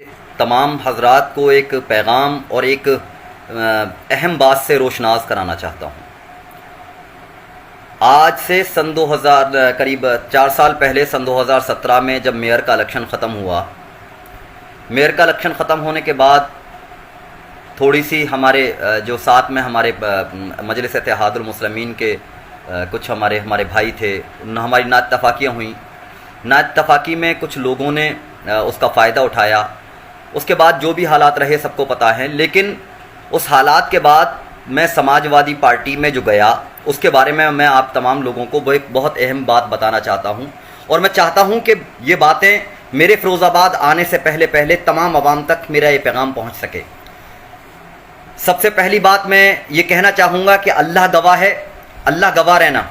तमाम हजरात को एक पैगाम और एक अहम बात से रोशनास कराना चाहता हूँ। आज से सन 2000 करीब 4 साल पहले सन 2017 में जब मेयर का इलेक्शन ख़त्म हुआ, मेयर का इलेक्शन ख़त्म होने के बाद थोड़ी सी हमारे जो साथ में हमारे मजलिस इत्तेहादुल मुस्लिमीन के कुछ हमारे भाई थे, हमारी नाइत्तफ़ाक़ियाँ हुई। नाइत्तफ़ाक़ी में कुछ लोगों ने उसका फ़ायदा उठाया। उसके बाद जो भी हालात रहे सबको पता है, लेकिन उस हालात के बाद मैं समाजवादी पार्टी में जो गया उसके बारे में मैं आप तमाम लोगों को वो एक बहुत अहम बात बताना चाहता हूं। और मैं चाहता हूं कि ये बातें मेरे फ़िरोज़ाबाद आने से पहले तमाम आवाम तक मेरा ये पैगाम पहुंच सके। सबसे पहली बात मैं ये कहना चाहूँगा कि अल्लाह गवाह है, अल्लाह गवाह रहना,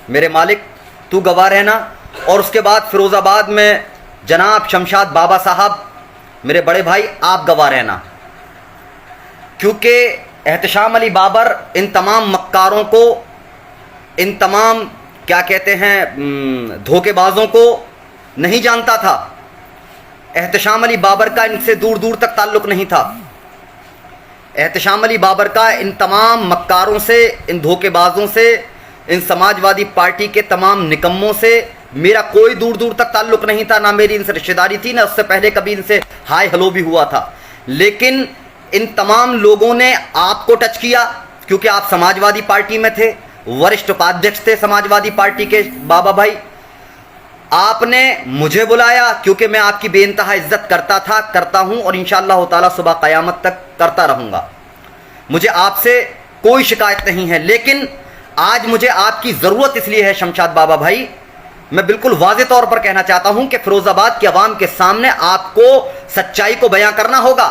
मेरे मालिक तू गवाह रहना। और उसके बाद फ़िरोज़ाबाद में जनाब शमशाद बाबा साहब मेरे बड़े भाई आप गवाह रहना, क्योंकि एहतशाम अली बाबर इन तमाम मक्कारों को, इन तमाम क्या कहते हैं धोखेबाजों को नहीं जानता था। एहतशाम अली बाबर का इनसे दूर दूर तक ताल्लुक़ नहीं था। एहतशाम अली बाबर का इन तमाम मक्कारों से, इन धोखेबाजों से, इन समाजवादी पार्टी के तमाम निकम्मों से मेरा कोई दूर दूर तक ताल्लुक़ नहीं था। ना मेरी इनसे रिश्तेदारी थी, ना उससे पहले कभी इनसे हाय हेलो भी हुआ था। लेकिन इन तमाम लोगों ने आपको टच किया क्योंकि आप समाजवादी पार्टी में थे, वरिष्ठ उपाध्यक्ष थे समाजवादी पार्टी के बाबा भाई। आपने मुझे बुलाया क्योंकि मैं आपकी बेइंतहा इज्जत करता था, करता हूं और इंशाअल्लाह ताला सुबह क़यामत तक करता रहूँगा। मुझे आपसे कोई शिकायत नहीं है, लेकिन आज मुझे आपकी ज़रूरत इसलिए है शमशाद बाबा भाई। मैं बिल्कुल वाज़ेह तौर पर कहना चाहता हूं कि फ़िरोज़ाबाद की आवाम के सामने आपको सच्चाई को बयां करना होगा,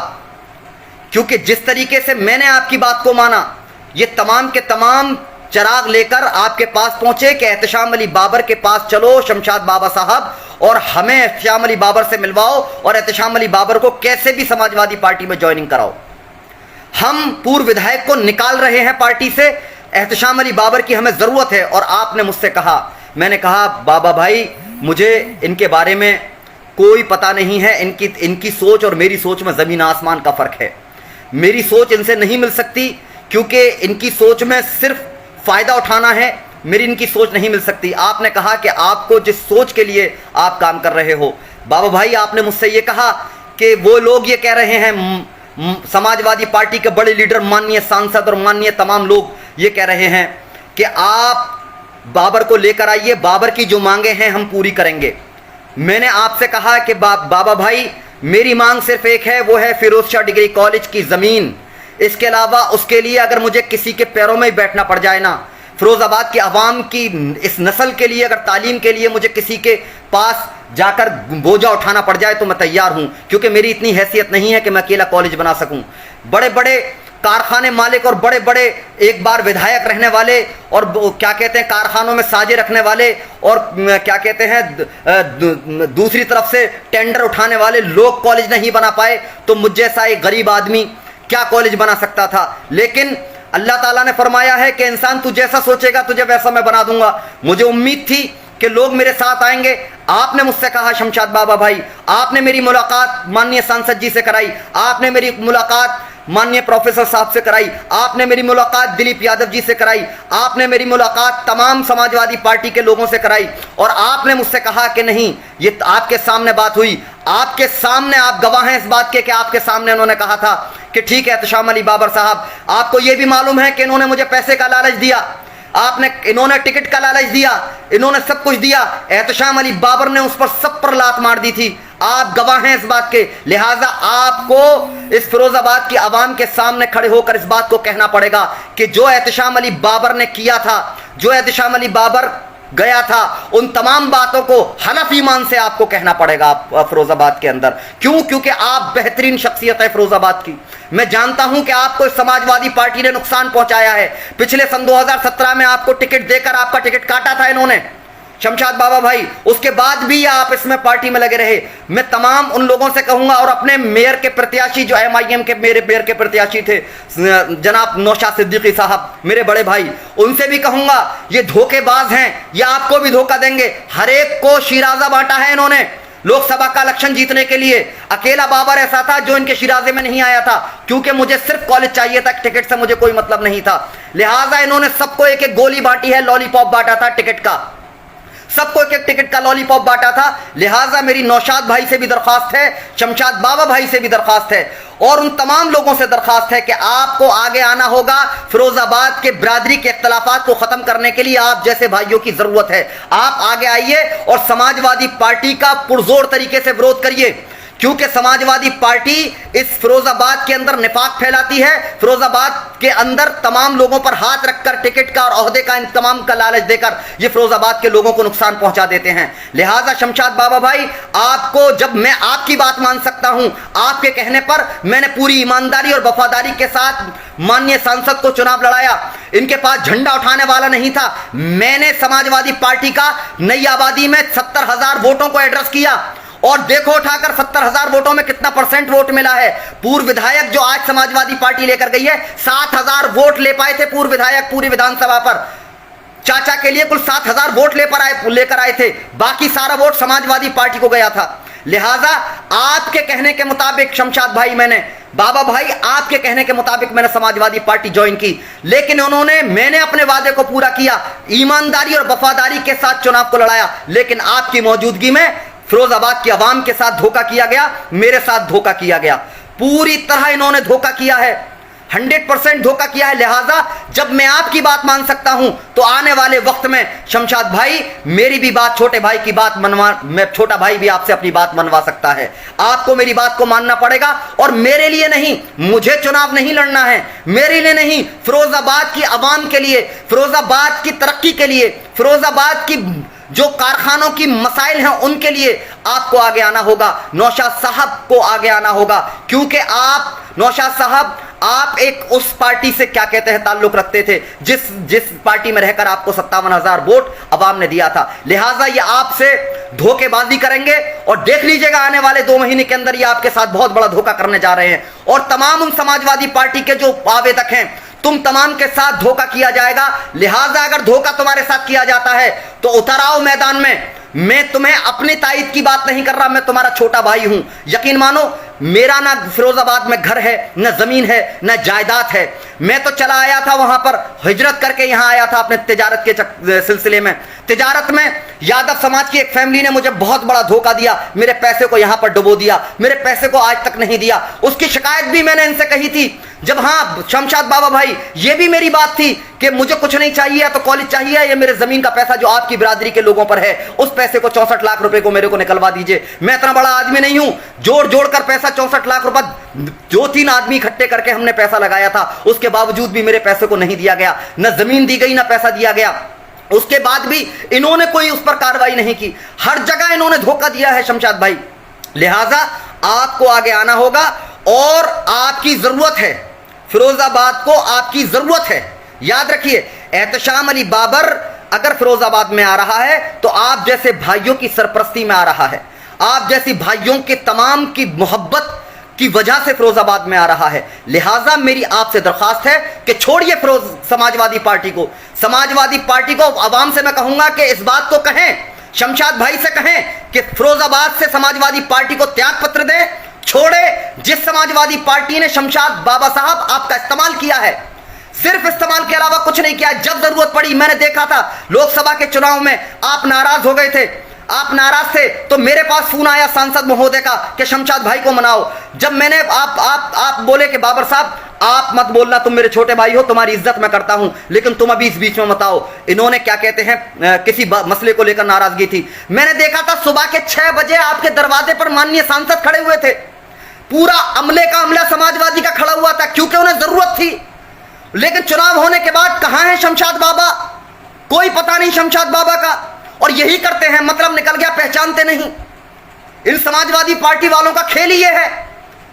क्योंकि जिस तरीके से मैंने आपकी बात को माना, ये तमाम के तमाम चिराग लेकर आपके पास पहुंचे कि एहतशाम अली बाबर के पास चलो शमशाद बाबा साहब, और हमें एहतशाम अली बाबर से मिलवाओ और एहतशाम अली बाबर को कैसे भी समाजवादी पार्टी में ज्वाइनिंग कराओ। हम पूर्व विधायक को निकाल रहे हैं पार्टी से, एहतशाम अली बाबर की हमें ज़रूरत है। और आपने मुझसे कहा, मैंने कहा बाबा भाई मुझे इनके बारे में कोई पता नहीं है, इनकी सोच और मेरी सोच में ज़मीन आसमान का फ़र्क है। मेरी सोच इनसे नहीं मिल सकती क्योंकि इनकी सोच में सिर्फ फ़ायदा उठाना है, मेरी इनकी सोच नहीं मिल सकती। आपने कहा कि आपको जिस सोच के लिए आप काम कर रहे हो, बाबा भाई आपने मुझसे ये कहा कि वो लोग ये कह रहे हैं, समाजवादी पार्टी के बड़े लीडर माननीय सांसद और माननीय तमाम लोग ये कह रहे हैं कि आप बाबर को लेकर आइए, बाबर की जो मांगे हैं हम पूरी करेंगे। मैंने आपसे कहा कि बाबा भाई मेरी मांग सिर्फ एक है, वो है फिरोज शाह डिग्री कॉलेज की ज़मीन। इसके अलावा उसके लिए अगर मुझे किसी के पैरों में बैठना पड़ जाए ना, फ़िरोज़ाबाद की आवाम की इस नस्ल के लिए, अगर तालीम के लिए मुझे किसी के पास जाकर बोझा उठाना पड़ जाए तो मैं तैयार हूँ, क्योंकि मेरी इतनी हैसियत नहीं है कि मैं अकेला कॉलेज बना सकूँ। बड़े बड़े कारखाने मालिक और बड़े बड़े एक बार विधायक रहने वाले और क्या कहते हैं कारखानों में साझे रखने वाले और क्या कहते हैं दूसरी तरफ से टेंडर उठाने वाले लोग कॉलेज नहीं बना पाए, तो मुझ जैसा एक गरीब आदमी क्या कॉलेज बना सकता था। लेकिन अल्लाह ताला ने फरमाया है कि इंसान तू जैसा सोचेगा तुझे वैसा मैं बना दूंगा। मुझे उम्मीद थी कि लोग मेरे साथ आएंगे। आपने मुझसे कहा शमशाद बाबा भाई, आपने मेरी मुलाकात माननीय सांसद जी से कराई, आपने मेरी मुलाकात माननीय प्रोफेसर साहब से कराई, आपने मेरी मुलाकात दिलीप यादव जी से कराई, आपने मेरी मुलाकात तमाम समाजवादी पार्टी के लोगों से कराई, और आपने मुझसे कहा कि नहीं ये आपके सामने बात हुई, आपके सामने आप गवाह हैं इस बात के कि आपके सामने उन्होंने कहा था कि ठीक है एहतशाम अली बाबर साहब, आपको ये भी मालूम है कि इन्होंने मुझे पैसे का लालच दिया, इन्होंने टिकट का लालच दिया, इन्होंने सब कुछ दिया। एहतशाम अली बाबर ने उस पर सब पर लात मार दी थी। आप गवाह हैं इस बात के, लिहाजा आपको इस फ़िरोज़ाबाद की आवाम के सामने खड़े होकर इस बात को कहना पड़ेगा कि जो एहतशाम अली बाबर ने किया था, जो एहतशाम अली बाबर गया था, उन तमाम बातों को हनफ ईमान से आपको कहना पड़ेगा फ़िरोज़ाबाद के अंदर। क्यों? क्योंकि आप बेहतरीन शख्सियत है फ़िरोज़ाबाद की। मैं जानता हूं कि आपको समाजवादी पार्टी ने नुकसान पहुंचाया है। पिछले सन 2017 में आपको टिकट देकर आपका टिकट काटा था इन्होंने, शमशाद बाबा भाई, उसके बाद भी आप इसमें पार्टी में लगे रहे। मैं तमाम उन लोगों से कहूंगा, और अपने मेयर के प्रत्याशी जो MIM के मेरे मेयर के प्रत्याशी थे जनाब नौशाद सिद्दीकी साहब, मेरे बड़े भाई, उनसे भी कहूंगा ये धोखेबाज हैं, ये आपको भी धोखा देंगे। हर एक को शिराजा बांटा है इन्होंने, लोकसभा का इलेक्शन जीतने के लिए। अकेला बाबर ऐसा था जो इनके शिराजे में नहीं आया था, क्योंकि मुझे सिर्फ कॉलेज चाहिए था, टिकट से मुझे कोई मतलब नहीं था। लिहाजा इन्होंने सबको एक एक गोली बांटी है, लॉलीपॉप बांटा था टिकट का, सबको एक एक टिकट का लॉलीपॉप बांटा था। लिहाजा मेरी नौशाद भाई से भी दरखास्त है, शमशाद बाबा भाई से भी दरखास्त है, और उन तमाम लोगों से दरखास्त है कि आपको आगे आना होगा। फिरोजाबाद के बिरादरी के इख्तलाफात को खत्म करने के लिए आप जैसे भाइयों की जरूरत है। आप आगे आइए और समाजवादी पार्टी का पुरजोर तरीके से विरोध करिए, क्योंकि समाजवादी पार्टी इस फिरोजाबाद के अंदर निफाक फैलाती है। फिरोजाबाद के अंदर तमाम लोगों पर हाथ रखकर टिकट का और ओहदे का, इन तमाम का लालच देकर ये फिरोजाबाद के लोगों को नुकसान पहुंचा देते हैं। लिहाजा शमशाद बाबा भाई, आपको, जब मैं आपकी बात मान सकता हूं, आपके कहने पर मैंने पूरी ईमानदारी और वफादारी के साथ माननीय सांसद को चुनाव लड़ाया। इनके पास झंडा उठाने वाला नहीं था। मैंने समाजवादी पार्टी का नई आबादी में 70,000 वोटों को एड्रेस किया, और देखो उठाकर 70,000 वोटों में कितना % वोट मिला है। पूर्व विधायक जो आज समाजवादी पार्टी लेकर गई है, 7,000 वोट ले पाए थे पूर्व विधायक पूरी विधानसभा पर। चाचा के लिए कुल 7,000 वोट लेकर आए थे, बाकी सारा वोट समाजवादी पार्टी को गया था। लिहाजा आपके कहने के मुताबिक शमशाद भाई, बाबा भाई, आपके कहने के मुताबिक मैंने समाजवादी पार्टी ज्वाइन की, लेकिन मैंने अपने वादे को पूरा किया, ईमानदारी और वफादारी के साथ चुनाव को लड़ाया। लेकिन आपकी मौजूदगी में फिरोजाबाद की आवाम के साथ धोखा किया गया, मेरे साथ धोखा किया गया, पूरी तरह इन्होंने धोखा किया है, 100% धोखा किया है। लिहाजा जब मैं आपकी बात मान सकता हूं, तो आने वाले वक्त में शमशाद भाई, मेरी भी बात, छोटे भाई की बात मैं छोटा भाई भी आपसे अपनी बात मनवा सकता है। आपको मेरी बात को मानना पड़ेगा, और मेरे लिए नहीं, मुझे चुनाव नहीं लड़ना है, मेरे लिए नहीं, फिरोजाबाद की आवाम के लिए, फिरोजाबाद की तरक्की के लिए, फिरोजाबाद की जो कारखानों की मसाइल हैं उनके लिए आपको आगे आना होगा। नौशाद साहब को आगे आना होगा, क्योंकि आप, नौशाद साहब, आप एक उस पार्टी से क्या कहते हैं ताल्लुक रखते थे जिस पार्टी में रहकर आपको 57,000 वोट अवाम ने दिया था। लिहाजा ये आपसे धोखेबाजी करेंगे, और देख लीजिएगा आने वाले 2 महीने के अंदर ये आपके साथ बहुत बड़ा धोखा करने जा रहे हैं। और तमाम उन समाजवादी पार्टी के जो आवेदक हैं, तुम तमाम के साथ धोखा किया जाएगा। लिहाजा अगर धोखा तुम्हारे साथ किया जाता है तो उतर आओ मैदान में। मैं तुम्हें अपनी ताईद की बात नहीं कर रहा, मैं तुम्हारा छोटा भाई हूं। यकीन मानो, मेरा ना फिरोजाबाद में घर है, न जमीन है, न जायदाद है। मैं तो चला आया था वहां पर, हिजरत करके यहां आया था अपने तिजारत के सिलसिले में। तिजारत में यादव समाज की एक फैमिली ने मुझे बहुत बड़ा धोखा दिया, मेरे पैसे को यहां पर डुबो दिया, मेरे पैसे को आज तक नहीं दिया। उसकी शिकायत भी मैंने इनसे कही थी। जब, हाँ शमशाद बाबा भाई, ये भी मेरी बात थी कि मुझे कुछ नहीं चाहिए, तो कॉलेज चाहिए, ये मेरे जमीन का पैसा जो आपकी बिरादरी के लोगों पर है, उस पैसे को 64 लाख रुपए को मेरे को निकलवा दीजिए। मैं इतना बड़ा आदमी नहीं हूं, जोड़ कर पैसा 64 लाख रुपए 2-3 आदमी इकट्ठे करके हमने पैसा लगाया था, उसके बावजूद भी मेरे पैसे को नहीं दिया गया, न जमीन दी गई, न पैसा दिया गया। उसके बाद भी इन्होंने कोई उस पर कार्रवाई नहीं की। हर जगह इन्होंने धोखा दिया है शमशाद भाई। लिहाजा आपको आगे आना होगा, और आपकी जरूरत है, फिरोजाबाद को आपकी जरूरत है। याद रखिए, एहतशाम अली बाबर अगर फिरोजाबाद में आ रहा है तो आप जैसे भाइयों की सरपरस्ती में आ रहा है, आप जैसी भाइयों के तमाम की मोहब्बत की वजह से फिरोजाबाद में आ रहा है। लिहाजा मेरी आपसे दरखास्त है कि छोड़िए समाजवादी पार्टी को। समाजवादी पार्टी को आवाम से मैं कहूंगा कि इस बात को कहें, शमशाद भाई से कहें कि फिरोजाबाद से समाजवादी पार्टी को त्याग पत्र दें, छोड़े। जिस समाजवादी पार्टी ने शमशाद बाबा साहब आपका इस्तेमाल किया है, सिर्फ इस्तेमाल के अलावा कुछ नहीं किया। जब जरूरत पड़ी, मैंने देखा था लोकसभा के चुनाव में आप नाराज हो गए थे, आप नाराज थे, तो मेरे पास फोन आया सांसद महोदय का कि शमशाद भाई को मनाओ। जब मैंने आप बोले कि बाबर साहब आप मत बोलना, तुम मेरे छोटे भाई हो, तुम्हारी इज्जत मैं करता हूं, लेकिन तुम अभी इस बीच में मत आओ। इन्होंने क्या कहते हैं किसी मसले को लेकर नाराजगी थी। मैंने देखा था सुबह के 6 बजे आपके दरवाजे पर माननीय सांसद खड़े हुए थे, पूरा अमले का अमला समाजवादी का खड़ा हुआ था, क्योंकि उन्हें जरूरत थी। लेकिन चुनाव होने के बाद कहां है शमशाद बाबा? कोई पता नहीं शमशाद बाबा का। और यही करते हैं, मतलब निकल गया, पहचानते नहीं। इन समाजवादी पार्टी वालों का खेल ही यह है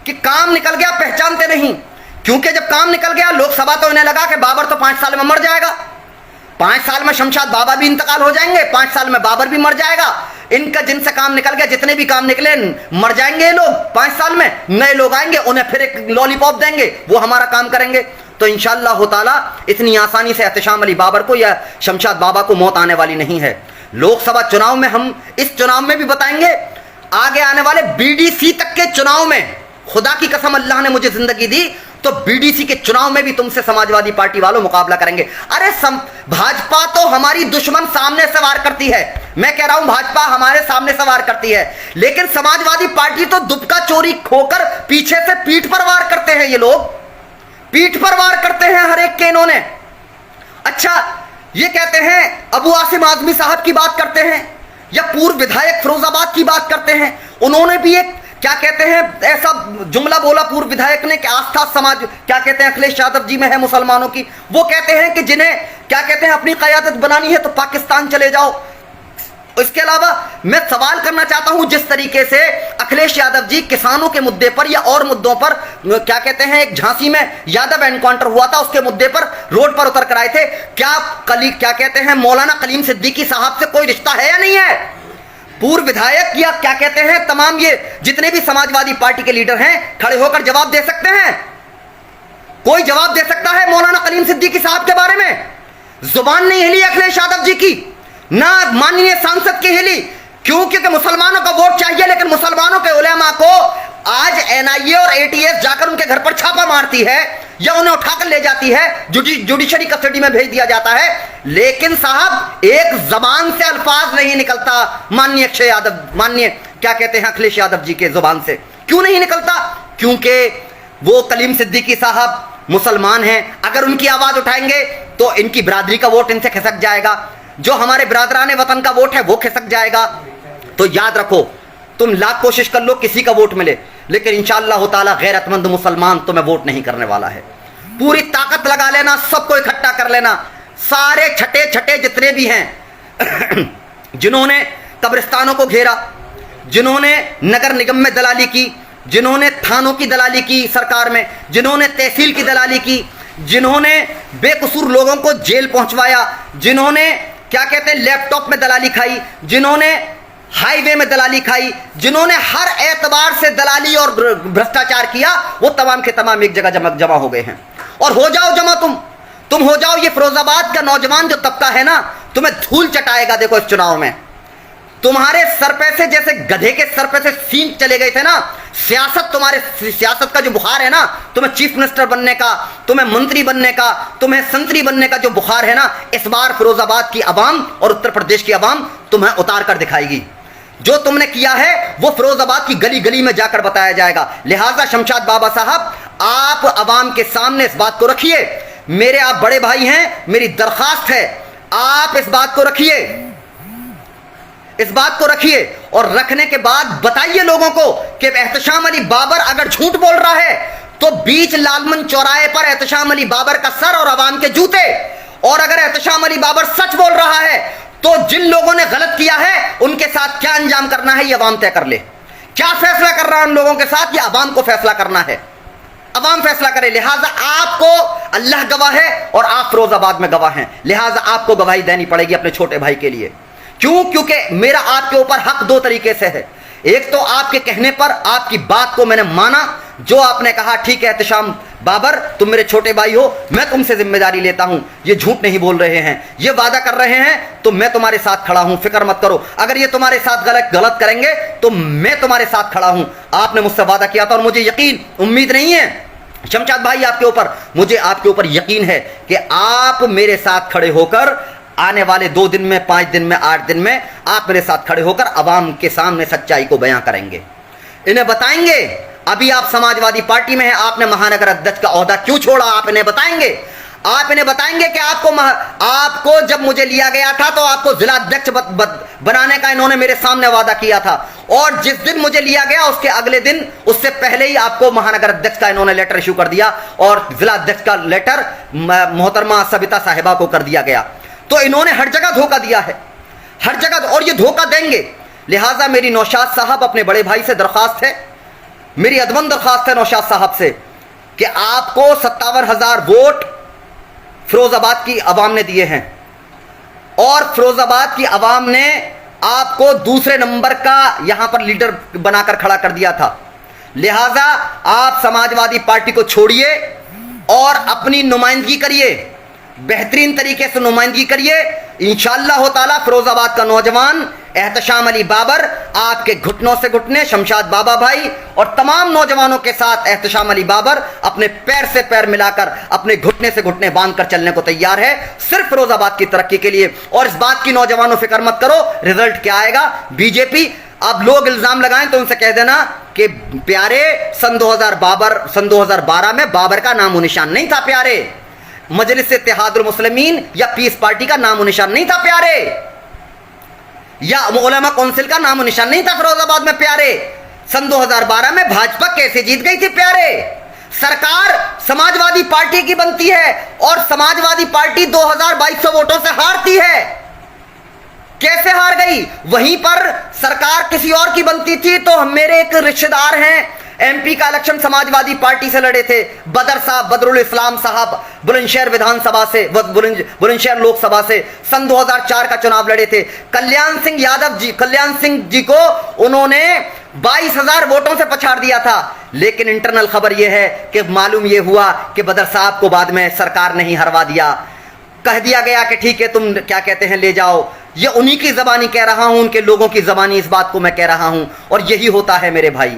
कि काम निकल गया, पहचानते नहीं। क्योंकि जब काम निकल गया, लोकसभा, तो इन्हें लगा कि बाबर तो 5 साल में मर जाएगा, 5 साल में शमशाद बाबा भी इंतकाल हो जाएंगे, 5 साल में बाबर भी मर जाएगा। इनका जिनसे काम निकल गया, जितने भी काम निकले, मर जाएंगे ये लोग। 5 साल में नए लोग आएंगे, उन्हें फिर एक लॉलीपॉप देंगे, वो हमारा काम करेंगे। तो इंशाअल्लाह ताला इतनी आसानी से एहतशाम अली बाबर को या शमशाद बाबा को मौत आने वाली नहीं है। लोकसभा चुनाव में हम इस चुनाव में भी बताएंगे, आगे आने वाले बीडीसी तक के चुनाव में, खुदा की कसम अल्लाह ने मुझे जिंदगी दी तो बीडीसी के चुनाव में भी तुमसे समाजवादी पार्टी वालों मुकाबला करेंगे। अरे भाजपा तो हमारी दुश्मन सामने से वार करती है, मैं कह रहा हूं भाजपा हमारे सामने से वार करती है, लेकिन समाजवादी पार्टी तो दुबका चोरी खोकर पीछे से पीठ पर वार करते हैं। ये लोग पीठ पर वार करते हैं हर एक के। इन्होंने अच्छा ये कहते हैं अबू आसिम आजमी साहब की बात करते हैं या पूर्व विधायक फिरोजाबाद की बात करते हैं, उन्होंने भी एक क्या कहते हैं ऐसा जुमला बोला पूर्व विधायक ने कि आस्था समाज क्या कहते हैं अखिलेश यादव जी में है मुसलमानों की। वो कहते हैं कि जिन्हें क्या कहते हैं अपनी क़यादत बनानी है तो पाकिस्तान चले जाओ। इसके अलावा मैं सवाल करना चाहता हूं, जिस तरीके से अखिलेश यादव जी किसानों के मुद्दे पर या और मुद्दों पर क्या कहते हैं एक झांसी में यादव एनकाउंटर हुआ था, उसके मुद्दे पर रोड पर उतर कर आए थे, क्या कहते हैं मौलाना कलीम सिद्दीकी साहब से कोई रिश्ता है या नहीं है? पूर्व विधायक या क्या कहते हैं तमाम ये जितने भी समाजवादी पार्टी के लीडर हैं खड़े होकर जवाब दे सकते हैं? कोई जवाब दे सकता है मौलाना कलीम सिद्दीकी साहब के बारे में? जुबान नहीं हिली अखिलेश यादव जी की, ना माननीय सांसद की हिली। क्यों? क्योंकि मुसलमानों का वोट चाहिए, लेकिन मुसलमानों के उलेमा को आज एनआईए और एटीएस जाकर उनके घर पर छापा मारती है या उन्हें उठाकर ले जाती है, जुडिशरी कस्टडी में भेज दिया जाता है, लेकिन साहब एक जबान से अल्फाज नहीं निकलता माननीय अक्षय यादव, माननीय क्या कहते हैं अखिलेश यादव जी के जुबान से। क्यों नहीं निकलता? क्योंकि वो कलीम सिद्दीकी साहब मुसलमान हैं, अगर उनकी आवाज उठाएंगे तो इनकी बिरादरी का वोट इनसे खिसक जाएगा, जो हमारे बिरादरान वतन का वोट है वो खिसक जाएगा। तो याद रखो, तुम लाख कोशिश कर लो किसी का वोट मिले, लेकिन इंशाअल्लाह ताला गैरतमंद मुसलमान तुम्हें वोट नहीं करने वाला है। पूरी ताकत लगा लेना, सबको इकट्ठा कर लेना, सारे छठे छठे जितने भी हैं जिन्होंने कब्रिस्तानों को घेरा, जिन्होंने नगर निगम में दलाली की, जिन्होंने थानों की दलाली की सरकार में, जिन्होंने तहसील की दलाली की, जिन्होंने बेकसूर लोगों को जेल पहुंचवाया, जिन्होंने क्या कहते हैं लैपटॉप में दलाली खाई, जिन्होंने हाईवे में दलाली खाई, जिन्होंने हर एतबार से दलाली और भ्रष्टाचार किया, वो तमाम के तमाम एक जगह जमा हो गए हैं। और हो जाओ जमा, तुम हो जाओ। ये फिरोजाबाद का नौजवान जो तबका है ना, तुम्हें धूल चटाएगा। देखो इस चुनाव में तुम्हारे सर पे से जैसे गधे के सर पे से सींग चले गए थे ना, सियासत तुम्हारे सियासत का जो बुखार है ना, तुम्हें चीफ मिनिस्टर बनने का, तुम्हें मंत्री बनने का, तुम्हें संतरी बनने का जो बुखार है ना, इस बार फिरोजाबाद की आवाम और उत्तर प्रदेश की आवाम तुम्हें उतार कर दिखाएगी। जो तुमने किया है वो फिरोजाबाद की गली गली में जाकर बताया जाएगा। लिहाजा शमशाद बाबा साहब, आप आवाम के सामने इस बात को रखिए, मेरे आप बड़े भाई हैं, मेरी दरखास्त है आप इस बात को रखिए, इस बात को रखिए, और रखने के बाद बताइए लोगों को कि एहतशाम अली बाबर अगर झूठ बोल रहा है तो बीच लालमन चौराहे पर एहतशाम अली बाबर का सर और आवाम के जूते, और अगर एहतशाम अली बाबर सच बोल रहा है तो जिन लोगों ने गलत किया है उनके साथ क्या अंजाम करना है ये अवाम तय कर ले। क्या फैसला कर रहा है उन लोगों के साथ, ये अवाम को फैसला करना है, अवाम फैसला करे। लिहाजा आपको अल्लाह गवाह है और आप फिरोजाबाद में गवाह हैं, लिहाजा आपको गवाही देनी पड़ेगी अपने छोटे भाई के लिए। क्यों? क्योंकि मेरा आपके ऊपर हक दो तरीके से है। एक तो आपके कहने पर आपकी बात को मैंने माना, जो आपने कहा ठीक है एहतशाम बाबर तुम मेरे छोटे भाई हो, मैं तुमसे जिम्मेदारी लेता हूं, ये झूठ नहीं बोल रहे हैं, ये वादा कर रहे हैं, तो मैं तुम्हारे साथ खड़ा हूं, फिक्र मत करो। अगर ये तुम्हारे साथ गलत करेंगे तो मैं तुम्हारे साथ खड़ा हूं। आपने मुझसे वादा किया था और मुझे यकीन उम्मीद नहीं है शमशाद भाई आपके ऊपर, मुझे आपके ऊपर यकीन है कि आप मेरे साथ खड़े होकर आने वाले 2 दिन में, 5 दिन में, 8 दिन में आप मेरे साथ खड़े होकर अवाम के सामने सच्चाई को बयां करेंगे, इन्हें बताएंगे। अभी आप समाजवादी पार्टी में हैं, आपने महानगर अध्यक्ष का ओहदा क्यों छोड़ा, आप इन्हें बताएंगे। आप इन्हें बताएंगे कि आपको जब मुझे लिया गया था तो आपको जिला अध्यक्ष बनाने का इन्होंने मेरे सामने वादा किया था, और जिस दिन मुझे लिया गया उसके अगले दिन, उससे पहले ही आपको महानगर अध्यक्ष का इन्होंने लेटर इशू कर दिया और जिला अध्यक्ष का लेटर मोहतरमा सबिता साहिबा को कर दिया गया। तो इन्होंने हर जगह धोखा दिया है, हर जगह, और ये धोखा देंगे। लिहाजा मेरी नौशाद साहब अपने बड़े भाई से दरख्वास्त है, मेरी अदमन दरख्वास्त है नौशाद साहब से कि आपको 57,000 वोट फिरोजाबाद की आवाम ने दिए हैं और फिरोजाबाद की आवाम ने आपको दूसरे नंबर का यहां पर लीडर बनाकर खड़ा कर दिया था। लिहाजा आप समाजवादी पार्टी को छोड़िए और अपनी नुमाइंदगी करिए, बेहतरीन तरीके से नुमाइंदगी करिए। इंशाअल्लाह ताला फिरोजाबाद का नौजवान एहतशाम अली बाबर आपके घुटनों से घुटने, शमशाद बाबा भाई और तमाम नौजवानों के साथ एहतशाम अली बाबर अपने पैर से पैर मिलाकर, अपने घुटने से घुटने बांधकर चलने को तैयार है, सिर्फ फिरोजाबाद की तरक्की के लिए। और इस बात की नौजवानों फिक्र मत करो, रिजल्ट क्या आएगा। बीजेपी, अब लोग इल्जाम लगाएं तो उनसे कह देना कि प्यारे सन 2012 में बाबर का नामो निशान नहीं था प्यारे, मजलिस इत्तेहादुल मुस्लिमीन या पीस पार्टी का नामो निशान नहीं था प्यारे, या उलमा काउंसिल का नामो निशान नहीं था फिरोजाबाद में प्यारे। सन 2012 में भाजपा कैसे जीत गई थी प्यारे। सरकार समाजवादी पार्टी की बनती है और समाजवादी पार्टी 2200 वोटों से हारती है। कैसे हार गई? वहीं पर सरकार किसी और की बनती थी तो मेरे एक रिश्तेदार हैं, एमपी का इलेक्शन समाजवादी पार्टी से लड़े थे, बदर साहब, बदरुल इस्लाम साहब, बुलंदशहर विधानसभा से, बुलंदशहर लोकसभा से सन 2004 का चुनाव लड़े थे। कल्याण सिंह जी को उन्होंने 22,000 वोटों से पछाड़ दिया था। लेकिन इंटरनल खबर यह है कि मालूम यह हुआ कि बदर साहब को बाद में सरकार ने ही हरवा दिया। कह दिया गया कि ठीक है, तुम क्या कहते हैं ले जाओ। ये उन्हीं की जबानी कह रहा हूं, उनके लोगों की जबानी इस बात को मैं कह रहा हूं। और यही होता है मेरे भाई,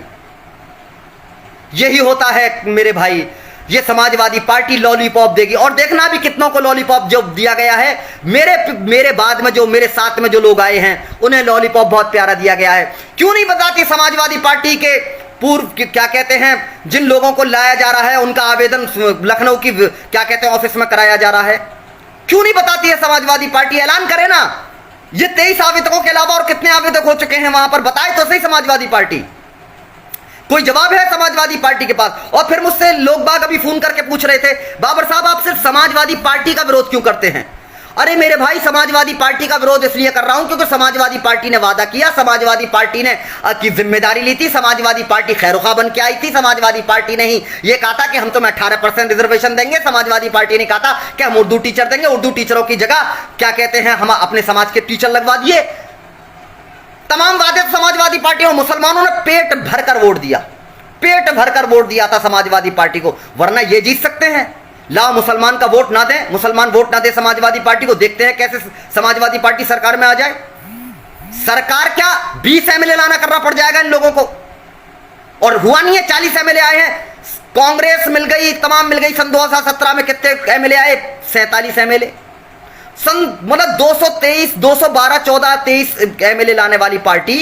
यही होता है मेरे भाई। ये समाजवादी पार्टी लॉलीपॉप देगी और देखना भी कितनों को लॉलीपॉप जो दिया गया है। मेरे बाद में जो मेरे साथ में जो लोग आए हैं उन्हें लॉलीपॉप बहुत प्यारा दिया गया है। क्यों नहीं बताती समाजवादी पार्टी के पूर्व क्या कहते हैं जिन लोगों को लाया जा रहा है उनका आवेदन लखनऊ की क्या कहते हैं ऑफिस में कराया जा रहा है? क्यों नहीं बताती है समाजवादी पार्टी? ऐलान करे ना। ये 23 आवेदकों के अलावा और कितने आवेदक हो चुके हैं वहां पर, बताए तो सही समाजवादी पार्टी। कोई जवाब है समाजवादी पार्टी के पास? और फिर मुझसे लोग बाग अभी फोन करके पूछ रहे थे, बाबर साहब आप सिर्फ समाजवादी पार्टी का विरोध क्यों करते हैं? अरे मेरे भाई, समाजवादी पार्टी का विरोध इसलिए कर रहा हूं क्योंकि समाजवादी पार्टी ने वादा किया, समाजवादी पार्टी ने की जिम्मेदारी ली थी, समाजवादी पार्टी खैरुखा बन के आई थी। समाजवादी पार्टी ने ही ये कहा था कि हम तुम्हें 18% रिजर्वेशन देंगे। समाजवादी पार्टी ने कहा था कि हम उर्दू टीचर देंगे, उर्दू टीचरों की जगह क्या कहते हैं हम अपने समाज के टीचर लगवा दिए। तमाम वादे समाजवादी पार्टियों, मुसलमानों ने पेट भरकर वोट दिया, पेट भरकर वोट दिया था समाजवादी पार्टी को, वरना ये जीत सकते हैं। लाओ मुसलमान का वोट ना दें, मुसलमान वोट ना दे समाजवादी पार्टी को, देखते हैं कैसे समाजवादी पार्टी सरकार में आ जाए। सरकार क्या 20 एमएलए लाना करना पड़ जाएगा इन लोगों को। और हुआ नहीं है, 40 एमएलए आए हैं, कांग्रेस मिल गई, तमाम मिल गई। सन 2017 में कितने एमएलए आए? 47 एमएलए। मतलब 223, 212, 14, 23 एमएलए लाने वाली पार्टी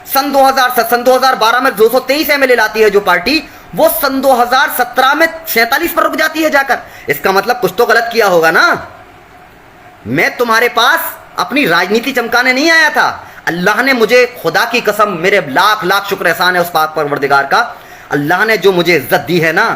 सन 2012 में 223 एमएलए लाती है जो पार्टी, वो सन 2017 में 47 पर रुक जाती है जाकर। इसका मतलब कुछ तो गलत किया होगा ना। मैं तुम्हारे पास अपनी राजनीति चमकाने नहीं आया था। अल्लाह ने मुझे, खुदा की कसम, मेरे लाख लाख शुक्र एहसान है उस पाक परवरदिगार का, अल्लाह ने जो मुझे इज्जत दी है ना,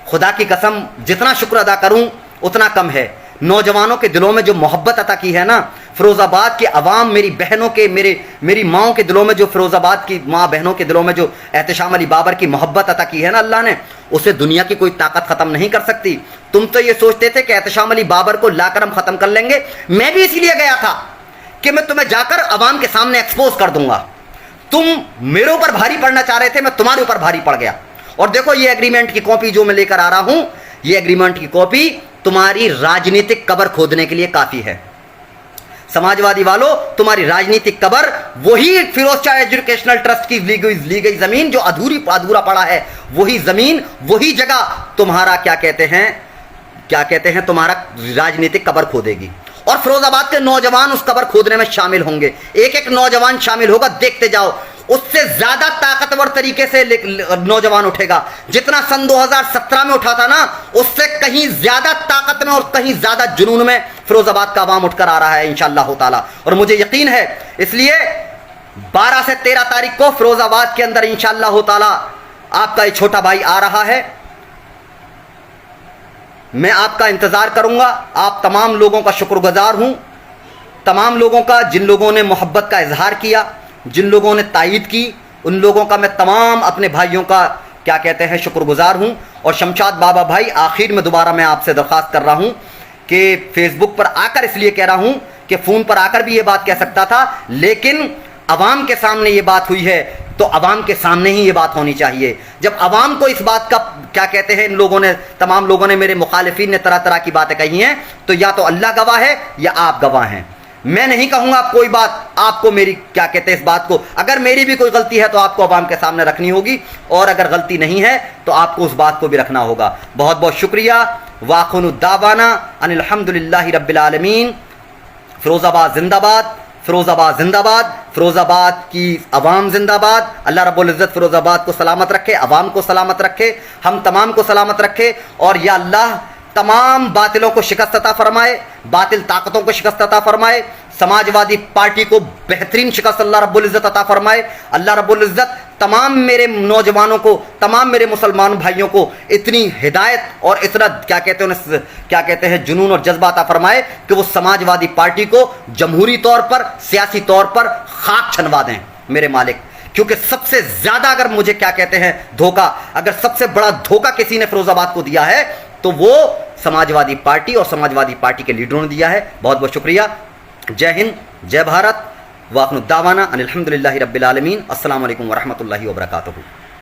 खुदा की कसम जितना शुक्र अदा करूं उतना कम है। नौजवानों के दिलों में जो मोहब्बत अता की है ना, फिरोजाबाद के अवाम, मेरी बहनों के, मेरी माओं के दिलों में जो, फिरोजाबाद की माँ बहनों के दिलों में जो एहतशाम अली बाबर की मोहब्बत अता की है ना अल्लाह ने, उसे दुनिया की कोई ताकत ख़त्म नहीं कर सकती। तुम तो ये सोचते थे कि एहतशाम अली बाबर को लाकर हम ख़त्म कर लेंगे। मैं भी इसलिए गया था कि मैं तुम्हें जाकर अवाम के सामने एक्सपोज कर दूंगा। तुम मेरे ऊपर भारी पड़ना चाह रहे थे, मैं तुम्हारे ऊपर भारी पड़ गया। और देखो ये एग्रीमेंट की कॉपी जो मैं लेकर आ रहा हूं, ये एग्रीमेंट की कॉपी तुम्हारी राजनीतिक कबर खोदने के लिए काफी है। समाजवादी वालों, तुम्हारी राजनीतिक कबर, वही फिरोज शाह एजुकेशनल ट्रस्ट की ली गई जमीन जो अधूरा पड़ा है, वही जमीन, वही जगह तुम्हारा क्या कहते हैं तुम्हारा राजनीतिक कबर खोदेगी। और फिरोजाबाद के नौजवान उस कबर खोदने में शामिल होंगे। एक एक नौजवान शामिल होगा, देखते जाओ। उससे ज्यादा ताकतवर तरीके से नौजवान उठेगा। जितना सन 2017 में उठा था ना, उससे कहीं ज्यादा ताकत में और कहीं ज्यादा जुनून में फिरोजाबाद का आवाम उठकर आ रहा है इंशाअल्लाह ताला। और मुझे यकीन है, इसलिए 12 से 13 तारीख को फिरोजाबाद के अंदर इंशाअल्लाह ताला आपका ये छोटा भाई आ रहा है। मैं आपका इंतजार करूंगा। आप तमाम लोगों का शुक्रगुजार हूं, तमाम लोगों का, जिन लोगों ने मोहब्बत का इजहार किया, जिन लोगों ने तायीद की, उन लोगों का मैं तमाम अपने भाइयों का क्या कहते हैं शुक्रगुजार हूं। और शमशाद बाबा भाई, आखिर में दोबारा मैं आपसे दरख्वास्त कर रहा हूं कि फेसबुक पर आकर इसलिए कह रहा हूं कि फ़ोन पर आकर भी ये बात कह सकता था, लेकिन अवाम के सामने ये बात हुई है तो अवाम के सामने ही ये बात होनी चाहिए। जब अवाम को इस बात का क्या कहते हैं, इन लोगों ने, तमाम लोगों ने, मेरे मुखालिफिन ने तरह तरह की बातें कही हैं, तो या तो अल्लाह गवाह है या आप गवाह हैं। मैं नहीं कहूँगा कोई बात, आपको मेरी क्या कहते हैं इस बात को, अगर मेरी भी कोई गलती है तो आपको अवाम के सामने रखनी होगी, और अगर गलती नहीं है तो आपको उस बात को भी रखना होगा। बहुत बहुत शुक्रिया। वाखुनुद्दावाना अनिल हम्दुलिल्लाहि रब्बिल आलमीन। फिरोज़ाबाद जिंदाबाद, फिरोज़ाबाद जिंदाबाद, फिरोज़ाबाद की अवाम जिंदाबाद। अल्लाह रब्बुल इज़्ज़त फिरोज़ाबाद को सलामत रखे, अवाम को सलामत रखे, हम तमाम को सलामत रखे, और या अल्लाह तमाम बातिलों को शिकस्त अता फरमाए, बातिल ताकतों को शिकस्त अता फरमाए, समाजवादी पार्टी को बेहतरीन शिकस्त अल्लाह रब्बुल इज़्ज़त अता फरमाए। अल्लाह रब्बुल इज़्ज़त तमाम मेरे नौजवानों को, तमाम मेरे मुसलमान भाइयों को इतनी हिदायत और इतना क्या कहते हैं जुनून और जज्बा अता फरमाए कि वो समाजवादी पार्टी को जमहूरी तौर पर, सियासी तौर पर खाक छनवा दें मेरे मालिक। क्योंकि सबसे ज़्यादा अगर मुझे क्या कहते हैं धोखा, अगर सबसे बड़ा धोखा किसी ने फिरोज़ाबाद को दिया है तो वो समाजवादी पार्टी और समाजवादी पार्टी के लीडरों ने दिया है। बहुत बहुत शुक्रिया। जय हिंद, जय भारत। वाखिरुद्दावाना अनिल हम्दुलिल्लाहि रब्बिल आलमीन। अस्सलामु अलैकुम वरहमतुल्लाहि वबरकातुहू।